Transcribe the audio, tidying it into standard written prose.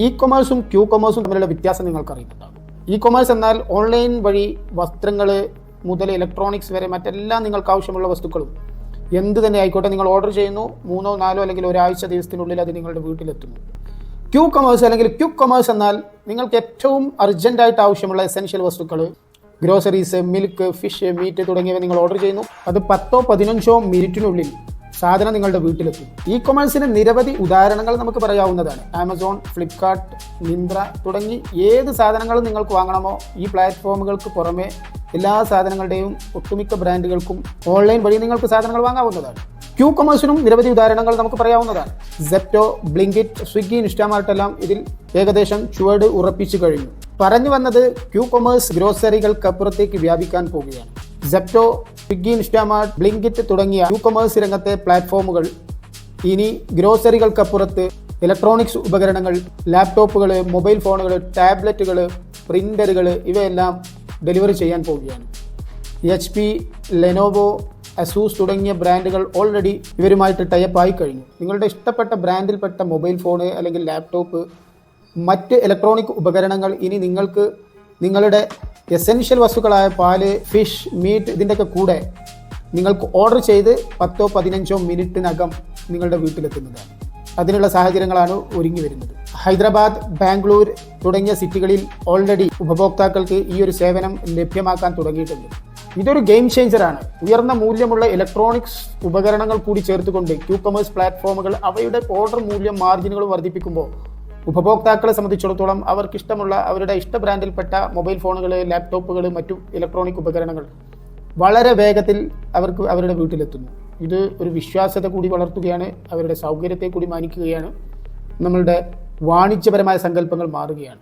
E കൊമേഴ്സും Q കൊമേഴ്സും തമ്മിലുള്ള വ്യത്യാസം നിങ്ങൾക്കറിയുന്നുണ്ടാകും. E commerce എന്നാൽ ഓൺലൈൻ വഴി വസ്ത്രങ്ങൾ മുതൽ ഇലക്ട്രോണിക്സ് വരെ മറ്റെല്ലാം നിങ്ങൾക്ക് ആവശ്യമുള്ള വസ്തുക്കളും എന്ത് തന്നെ ആയിക്കോട്ടെ നിങ്ങൾ ഓർഡർ ചെയ്യുന്നു, 3 4 അല്ലെങ്കിൽ ഒരാഴ്ച ദിവസത്തിനുള്ളിൽ അത് നിങ്ങളുടെ വീട്ടിലെത്തുന്നു. ക്യൂ കൊമേഴ്സ് അല്ലെങ്കിൽ ക്വിക്ക് കൊമേഴ്സ് എന്നാൽ നിങ്ങൾക്ക് ഏറ്റവും അർജൻറ്റായിട്ട് ആവശ്യമുള്ള എസെൻഷ്യൽ വസ്തുക്കൾ, ഗ്രോസറീസ്, മിൽക്ക്, ഫിഷ്, മീറ്റ് തുടങ്ങിയവ നിങ്ങൾ ഓർഡർ ചെയ്യുന്നു. അത് 10 15 മിനിറ്റിനുള്ളിൽ സാധനം നിങ്ങളുടെ വീട്ടിലെത്തും. ഇ കൊമേഴ്സിന് നിരവധി ഉദാഹരണങ്ങൾ നമുക്ക് പറയാവുന്നതാണ്. ആമസോൺ, ഫ്ലിപ്കാർട്ട്, മിന്ത്ര തുടങ്ങി ഏത് സാധനങ്ങളും നിങ്ങൾക്ക് വാങ്ങണമോ ഈ പ്ലാറ്റ്ഫോമുകൾക്ക് പുറമെ എല്ലാ സാധനങ്ങളുടെയും ഒട്ടുമിക്ക ബ്രാൻഡുകൾക്കും ഓൺലൈൻ വഴി നിങ്ങൾക്ക് സാധനങ്ങൾ വാങ്ങാവുന്നതാണ്. ക്യൂ കൊമേഴ്സിനും നിരവധി ഉദാഹരണങ്ങൾ നമുക്ക് പറയാവുന്നതാണ്. സെപ്റ്റോ, ബ്ലിങ്കിറ്റ്, സ്വിഗ്ഗി, ഇൻസ്റ്റാമാർട്ട് എല്ലാം ഇതിൽ ഏകദേശം ചുവട് ഉറപ്പിച്ചു കഴിഞ്ഞു. പറഞ്ഞു വന്നത് ക്യൂ കൊമേഴ്സ് ഗ്രോസറികൾക്കപ്പുറത്തേക്ക് വ്യാപിക്കാൻ പോവുകയാണ്. സെപ്റ്റോ, സ്വിഗ്ഗി, ഇൻസ്റ്റാമാർട്ട്, ബ്ലിങ്കിറ്റ് തുടങ്ങിയ ക്യൂ കൊമേഴ്സ് രംഗത്തെ പ്ലാറ്റ്ഫോമുകൾ ഇനി ഗ്രോസറികൾക്കപ്പുറത്ത് ഇലക്ട്രോണിക്സ് ഉപകരണങ്ങൾ, ലാപ്ടോപ്പുകൾ, മൊബൈൽ ഫോണുകൾ, ടാബ്ലറ്റുകൾ, പ്രിൻ്ററുകൾ ഇവയെല്ലാം ഡെലിവറി ചെയ്യാൻ പോവുകയാണ്. HP, ലെനോവോ, അസൂസ് തുടങ്ങിയ ബ്രാൻഡുകൾ ഓൾറെഡി ഇവരുമായിട്ട് ടൈപ്പായി കഴിഞ്ഞു. നിങ്ങളുടെ ഇഷ്ടപ്പെട്ട ബ്രാൻഡിൽപ്പെട്ട മൊബൈൽ ഫോണ് അല്ലെങ്കിൽ ലാപ്ടോപ്പ്, മറ്റ് ഇലക്ട്രോണിക് ഉപകരണങ്ങൾ ഇനി നിങ്ങൾക്ക് നിങ്ങളുടെ എസെൻഷ്യൽ വസ്തുക്കളായ പാല്, ഫിഷ്, മീറ്റ് ഇതിൻ്റെയൊക്കെ കൂടെ നിങ്ങൾക്ക് ഓർഡർ ചെയ്ത് 10 15 മിനിറ്റിനകം നിങ്ങളുടെ വീട്ടിലെത്തുന്നതാണ്. അതിനുള്ള സാഹചര്യങ്ങളാണ് ഒരുങ്ങി വരുന്നത്. ഹൈദരാബാദ്, ബാംഗ്ലൂർ തുടങ്ങിയ സിറ്റികളിൽ ഓൾറെഡി ഉപഭോക്താക്കൾക്ക് ഈ ഒരു സേവനം ലഭ്യമാക്കാൻ തുടങ്ങിയിട്ടുണ്ട്. ഇതൊരു ഗെയിം ചേഞ്ചറാണ്. ഉയർന്ന മൂല്യമുള്ള ഇലക്ട്രോണിക്സ് ഉപകരണങ്ങൾ കൂടി ചേർത്തുകൊണ്ട് ക്യൂ കൊമേഴ്സ് പ്ലാറ്റ്ഫോമുകൾ അവയുടെ ഓർഡർ മൂല്യം, മാർജിനുകൾ വർദ്ധിപ്പിക്കുമ്പോൾ ഉപഭോക്താക്കളെ സംബന്ധിച്ചിടത്തോളം അവർക്കിഷ്ടമുള്ള അവരുടെ ഇഷ്ട ബ്രാൻഡിൽപ്പെട്ട മൊബൈൽ ഫോണുകൾ, ലാപ്ടോപ്പുകൾ, മറ്റു ഇലക്ട്രോണിക് ഉപകരണങ്ങൾ വളരെ വേഗത്തിൽ അവർക്ക് അവരുടെ വീട്ടിലെത്തുന്നു. ഇത് ഒരു വിശ്വാസ്യത കൂടി വളർത്തുകയാണ്, അവരുടെ സൗകര്യത്തെ കൂടി മാനിക്കുകയാണ്, നമ്മളുടെ വാണിജ്യപരമായ സങ്കല്പങ്ങൾ മാറുകയാണ്.